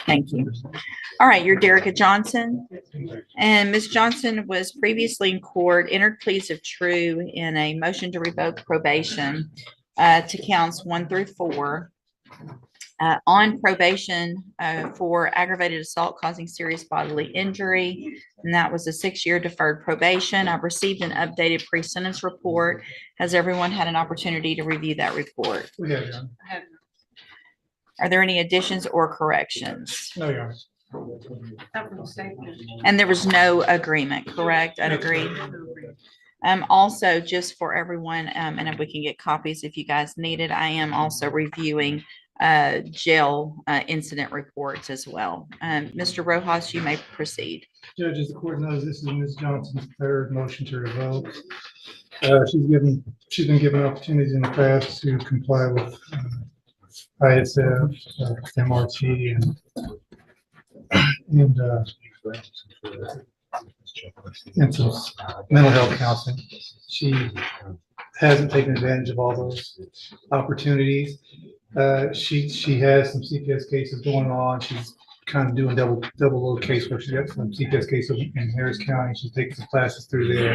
Thank you. All right, you're Derica Johnson. And Ms. Johnson was previously in court, entered pleas of true in a motion to revoke probation to counts 1 through 4. On probation for aggravated assault causing serious bodily injury, and that was a 6-year deferred probation. I've received an updated pre-sentence report. Has everyone had an opportunity to review that report? We have, Your Honor. Are there any additions or corrections? No, Your Honor. And there was no agreement, correct? Unagreed. Also, just for everyone, and if we can get copies if you guys need it, I am also reviewing jail incident reports as well. Mr. Rojas, you may proceed. Judge, as the court knows, this is Ms. Johnson's third motion to revoke. She's been given opportunities in the past to comply with ISF, MRT, and some mental health counseling. She hasn't taken advantage of all those opportunities. She has some CPS cases going on. She's kind of doing double load casework. She's got some CPS cases in Harris County. She's taking some classes through there,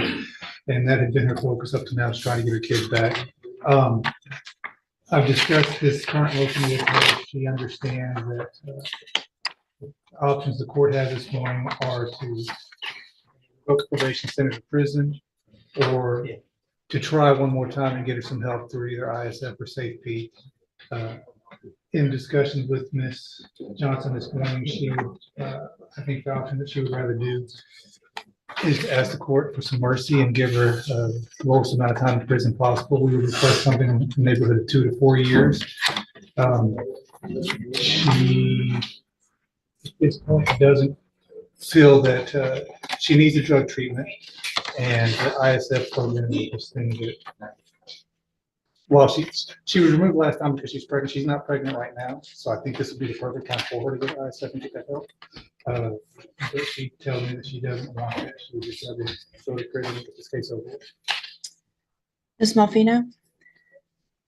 and that had been her focus up to now. She's trying to get her kids back. I've discussed this current motion with her. She understands that the options the court has this morning are to revoke probation, send her to prison, or to try one more time and get her some help through either ISF or safety. In discussions with Ms. Johnson this morning, she would, I think the option that she would rather do is to ask the court for some mercy and give her the lowest amount of time in prison possible. We would request something in the neighborhood of 2 to 4 years. She, at this point, doesn't feel that she needs a drug treatment, and the ISF program is this thing that, well, she was removed last time because she's pregnant. She's not pregnant right now, so I think this would be the perfect time for her to go to ISF and get that help. But she tells me that she doesn't want it. She would just rather go to prison and get this case over with. Ms. Malfino?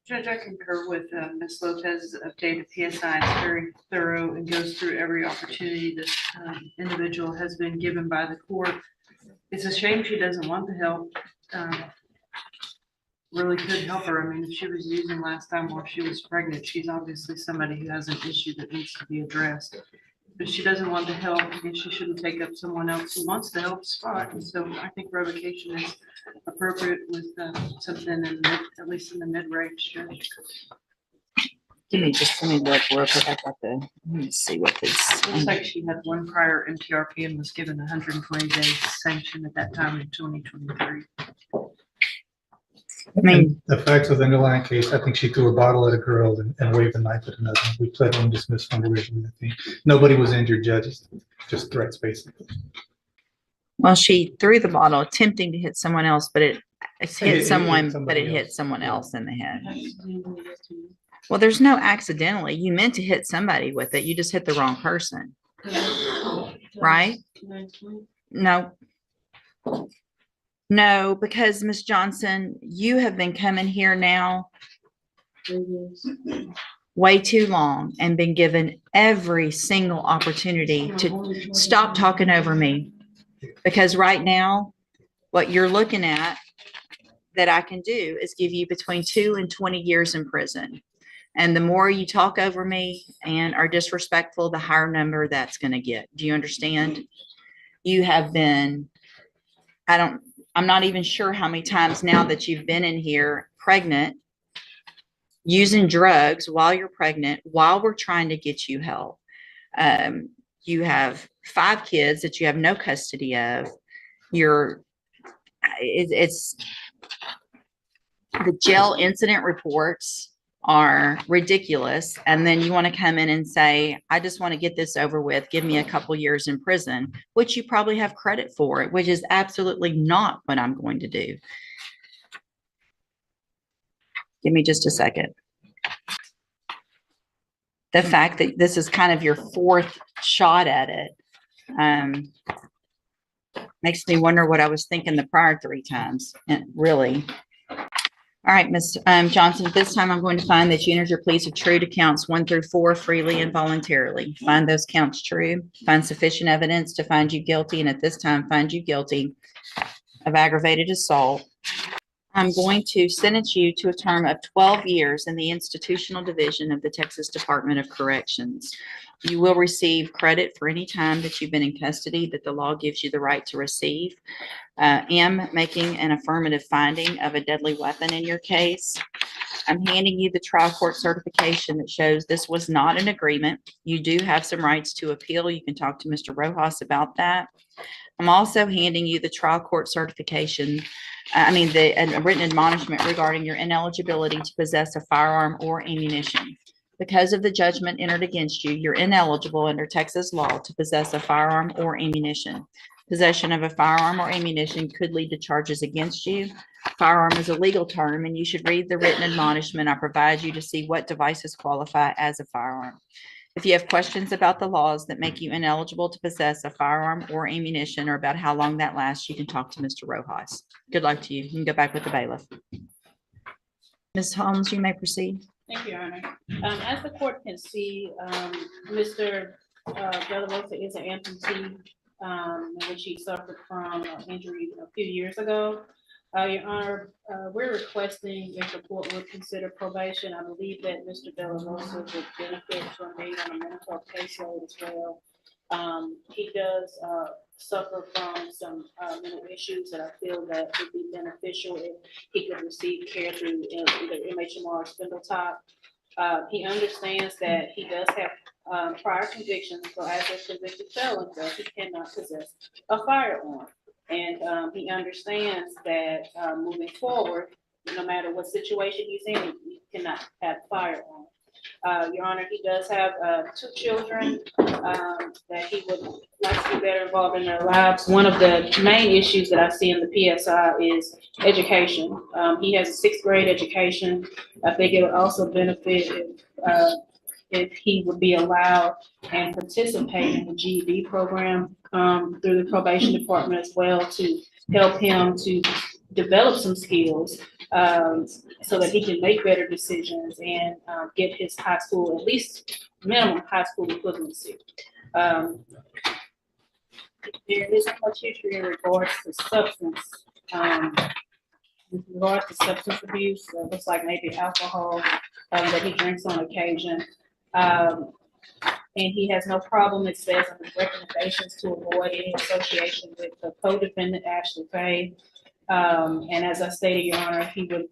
Judge, I concur with Ms. Lopez's updated PSI. It's very thorough and goes through every opportunity this individual has been given by the court. It's a shame she doesn't want the help. Really could help her. I mean, if she was using last time while she was pregnant, she's obviously somebody who has an issue that needs to be addressed. But she doesn't want the help, and she shouldn't take up someone else who wants the help spot. And so I think revocation is appropriate with something in at least in the mid-range. Let me look real quick. I got let me see what this. Looks like she had one prior MTRP and was given 120 days sanction at that time in 2023. I mean, the facts of the underlying case, I think she threw a bottle at a girl and waved a knife at another. We pled and dismissed from originally. I think nobody was injured, judges, just threats basically. Well, she threw the bottle attempting to hit someone else, but it hit someone, but it hit someone else in the head. Well, there's no accidentally. You meant to hit somebody with it. You just hit the wrong person. Right? No. No, because Ms. Johnson, you have been coming here now way too long and been given every single opportunity to stop talking over me. Because right now, what you're looking at that I can do is give you between 2 and 20 years in prison. And the more you talk over me and are disrespectful, the higher number that's going to get. Do you understand? You have been, I'm not even sure how many times now that you've been in here pregnant, using drugs while you're pregnant, while we're trying to get you help. You have 5 kids that you have no custody of. It's the jail incident reports are ridiculous. And then you want to come in and say, I just want to get this over with. Give me a couple years in prison, which you probably have credit for, which is absolutely not what I'm going to do. Give me just a second. The fact that this is kind of your 4th shot at it makes me wonder what I was thinking the prior 3 times. And really, All right, Ms. Johnson, at this time, I'm going to find that you entered your pleas of true to counts 1 through 4 freely and voluntarily. Find those counts true, find sufficient evidence to find you guilty, and at this time, find you guilty of aggravated assault. I'm going to sentence you to a term of 12 years in the institutional division of the Texas Department of Corrections. You will receive credit for any time that you've been in custody that the law gives you the right to receive. Am making an affirmative finding of a deadly weapon in your case. I'm handing you the trial court certification that shows this was not an agreement. You do have some rights to appeal. You can talk to Mr. Rojas about that. I'm also handing you the trial court certification, the written admonishment regarding your ineligibility to possess a firearm or ammunition. Because of the judgment entered against you, you're ineligible under Texas law to possess a firearm or ammunition. Possession of a firearm or ammunition could lead to charges against you. Firearm is a legal term, and you should read the written admonishment I provide you to see what devices qualify as a firearm. If you have questions about the laws that make you ineligible to possess a firearm or ammunition, or about how long that lasts, you can talk to Mr. Rojas. Good luck to you. You can go back with the bailiff. Ms. Holmes, you may proceed. Thank you, Your Honor. As the court can see, Mr. De La Rosa is an amputee, in which he suffered from injury a few years ago. Your Honor, we're requesting if the court would consider probation. I believe that Mr. De La Rosa would benefit from being on a mental health caseload as well. He does suffer from some mental issues that I feel that would be beneficial if he could receive care through either MHMR or Spindletop. He understands that he does have prior convictions, so as a convicted felon, he cannot possess a firearm. And he understands that moving forward, no matter what situation he's in, he cannot have a firearm. Your Honor, he does have 2 children that he would like to be better involved in their lives. One of the main issues that I see in the PSI is education. He has a 6th grade education. I think it would also benefit if he would be allowed and participate in the GED program through the probation department as well, to help him to develop some skills so that he can make better decisions and get his high school, at least minimum high school equivalency. There is much history in regards to substance. With regards to substance abuse, looks like maybe alcohol that he drinks on occasion. And he has no problem, it says, in his recommendations to avoid any association with the co-defendant, Ashley Faye. And as I stated, Your Honor, he would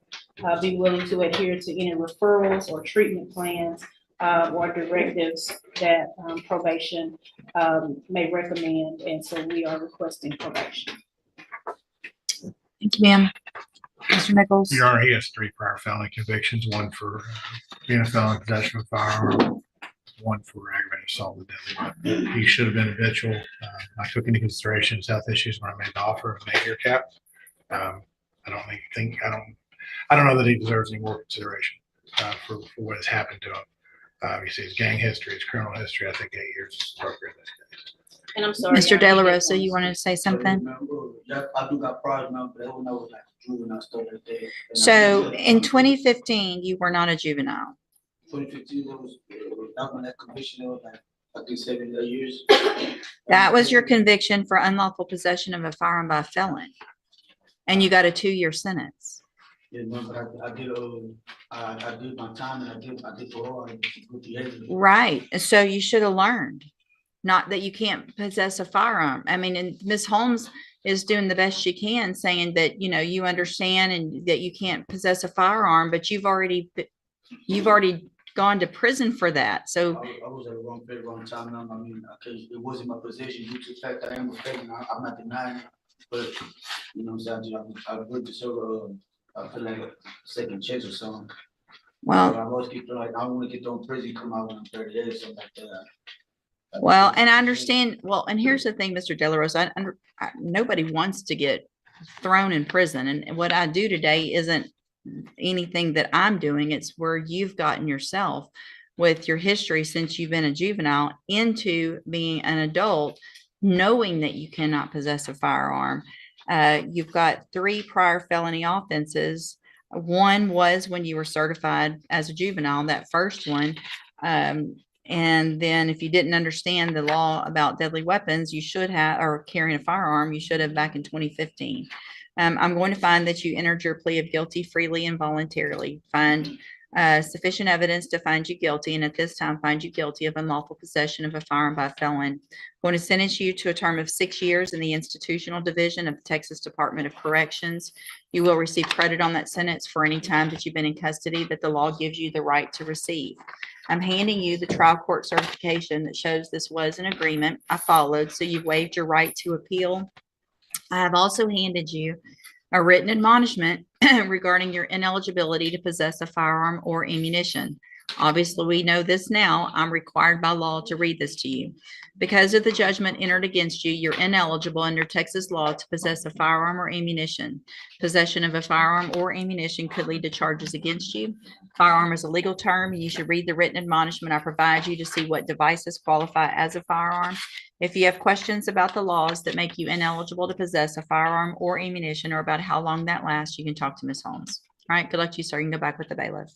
be willing to adhere to any referrals or treatment plans or directives that probation may recommend. And so we are requesting probation. Thank you, ma'am. Mr. Nichols? Your Honor, he has 3 prior felony convictions, 1 for being a felon in possession of a firearm, 1 for aggravated assault with deadly weapon. He should have been habitual. I took into consideration his health issues when I made the offer of an 8-year cap. I don't know that he deserves any more consideration for what has happened to him. You see his gang history, his criminal history. I think 8 years is appropriate in this case. And I'm sorry, Mr. De La Rosa, you wanted to say something? I do got priors now, but I don't know like juvenile stuff like that. So in 2015, you were not a juvenile. 2015, that was when that conviction was like, I think 7 years. That was your conviction for unlawful possession of a firearm by a felon. And you got a 2-year sentence. Yeah, no, but I did my time, and I did parole. I did good behavior. Right. So you should have learned, not that you can't possess a firearm. I mean, and Ms. Holmes is doing the best she can, saying that, you understand and that you can't possess a firearm, but you've already gone to prison for that. So I was at the wrong place, wrong time. Now, I mean, it wasn't my position due to the fact that I am a felon. I'm not denying it, but I would deserve I feel like a second chance or something. well, I always keep like I don't want to get thrown in prison, come out when I'm 38, something like that. well, and I understand. Well, and here's the thing, Mr. De La Rosa, nobody wants to get thrown in prison. And what I do today isn't anything that I'm doing. It's where you've gotten yourself with your history since you've been a juvenile into being an adult, knowing that you cannot possess a firearm. You've got 3 prior felony offenses. One was when you were certified as a juvenile, that first one. And then if you didn't understand the law about deadly weapons, you should have, or carrying a firearm, you should have back in 2015. I'm going to find that you entered your plea of guilty freely and voluntarily. Find sufficient evidence to find you guilty, and at this time find you guilty of unlawful possession of a firearm by a felon. Going to sentence you to a term of 6 years in the institutional division of the Texas Department of Corrections. You will receive credit on that sentence for any time that you've been in custody that the law gives you the right to receive. I'm handing you the trial court certification that shows this was an agreement I followed, so you've waived your right to appeal. I have also handed you a written admonishment regarding your ineligibility to possess a firearm or ammunition. Obviously, we know this now. I'm required by law to read this to you. Because of the judgment entered against you, you're ineligible under Texas law to possess a firearm or ammunition. Possession of a firearm or ammunition could lead to charges against you. Firearm is a legal term, and you should read the written admonishment I provide you to see what devices qualify as a firearm. If you have questions about the laws that make you ineligible to possess a firearm or ammunition, or about how long that lasts, you can talk to Ms. Holmes. All right, good luck to you, sir. You can go back with the bailiff.